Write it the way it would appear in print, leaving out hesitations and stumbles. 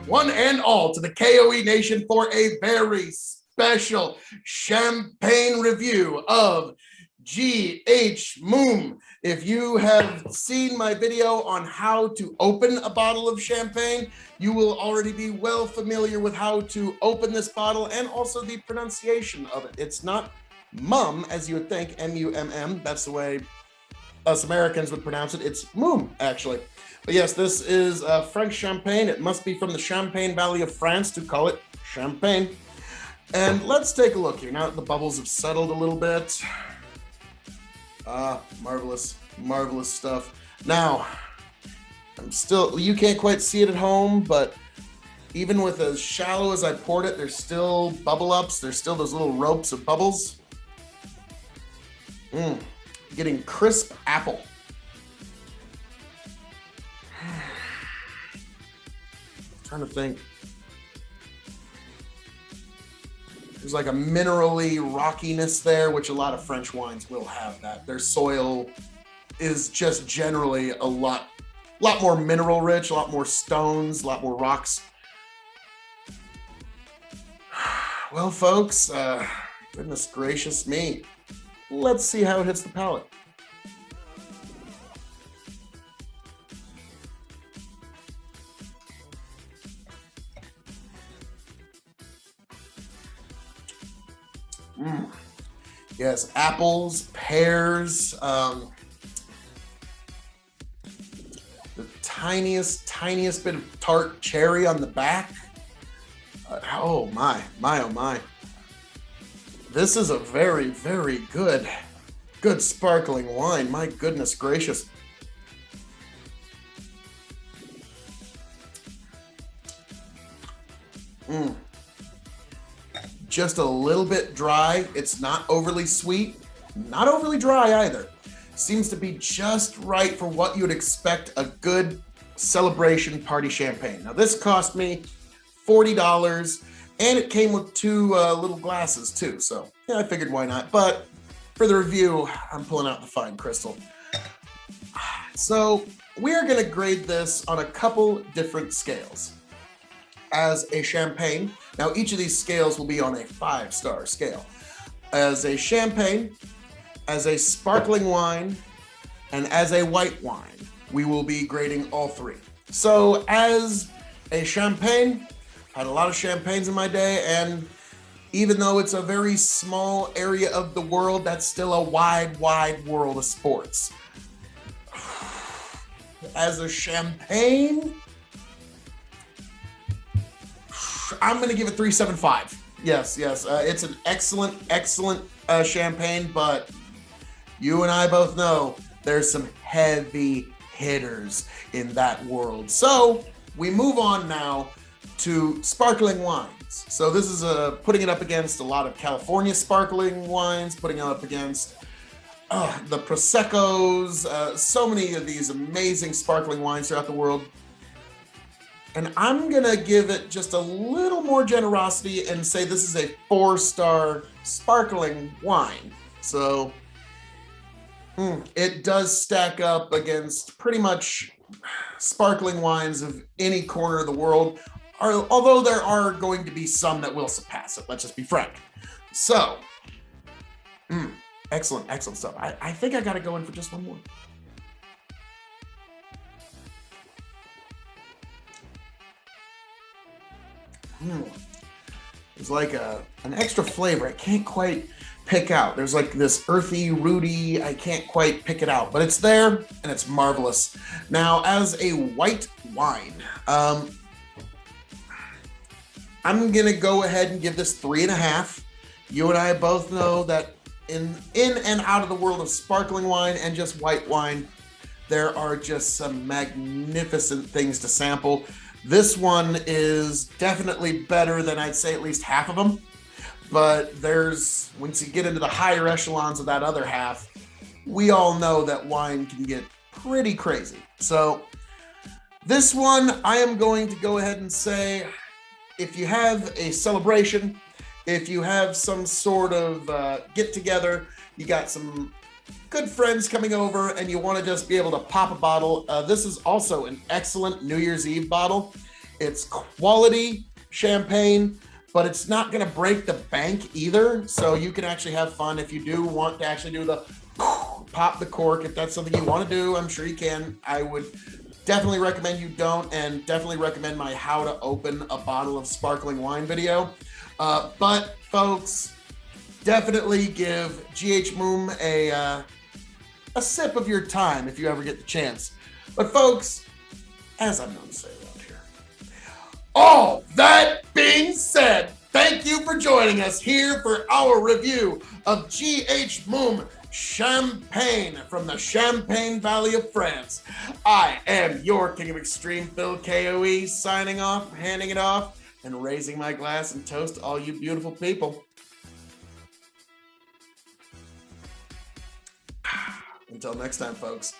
one and all, to the K.O.E Nation for a very special champagne review of GH Mumm. If you have seen my video on how to open a bottle of champagne, you will already be well familiar with how to open this bottle and also the pronunciation of it. It's not mum, as you would think, M-U-M-M. That's the way us Americans would pronounce it. It's Mumm, actually. But yes, this is French champagne. It must be from the Champagne Valley of France to call it champagne. And let's take a look here. Now that the bubbles have settled a little bit. Marvelous, marvelous stuff. Now, you can't quite see it at home, but even with as shallow as I poured it, there's still bubble ups. There's still those little ropes of bubbles. Getting crisp apple. Trying to think. There's like a minerally rockiness there, which a lot of French wines will have that. Their soil is just generally a lot more mineral rich, a lot more stones, a lot more rocks. Well, folks, goodness gracious me. Let's see how it hits the palate. Yes, apples, pears, the tiniest bit of tart cherry on the back. Oh my. This is a very, very good sparkling wine. My goodness gracious. Just a little bit dry. It's not overly sweet, not overly dry either. Seems to be just right for what you would expect a good celebration party champagne. Now this cost me $40 and it came with two little glasses too. So yeah, I figured why not. But for the review, I'm pulling out the fine crystal. So we are gonna grade this on a couple different scales. As a champagne, now each of these scales will be on a 5-star scale. As a champagne, as a sparkling wine, and as a white wine, we will be grading all three. So as a champagne, had a lot of champagnes in my day, and even though it's a very small area of the world, that's still a wide world of sports. As a champagne, I'm gonna give it 3.75. Yes, it's an excellent champagne, but you and I both know there's some heavy hitters in that world. So we move on now to sparkling wines. So this is putting it up against a lot of California sparkling wines, putting it up against the Proseccos, so many of these amazing sparkling wines throughout the world. And I'm gonna give it just a little more generosity and say this is a 4-star sparkling wine. So it does stack up against pretty much sparkling wines of any corner of the world, although there are going to be some that will surpass it, let's just be frank. So, excellent stuff. I think I gotta go in for just one more. There's like an extra flavor I can't quite pick out. There's like this earthy, rooty, I can't quite pick it out, but it's there and it's marvelous. Now, as a white wine, I'm gonna go ahead and give this 3.5. You and I both know that in and out of the world of sparkling wine and just white wine, there are just some magnificent things to sample. This one is definitely better than I'd say at least half of them, but once you get into the higher echelons of that other half, we all know that wine can get pretty crazy. So this one, I am going to go ahead and say, if you have a celebration, if you have some sort of get together, you got some good friends coming over and you want to just be able to pop a bottle, this is also an excellent New Year's Eve bottle. It's quality champagne, but it's not going to break the bank either. So you can actually have fun if you do want to actually do the pop the cork. If that's something you want to do, I'm sure you can. I would definitely recommend you don't, and definitely recommend my how to open a bottle of sparkling wine video. But folks, definitely give GH Mumm a sip of your time if you ever get the chance. But folks, as I'm known to say around here, all that being said, thank you for joining us here for our review of GH Mumm Champagne from the Champagne Valley of France. I am your King of Extreme, Phil K.O.E, signing off, handing it off, and raising my glass and toast to all you beautiful people. Until next time, folks.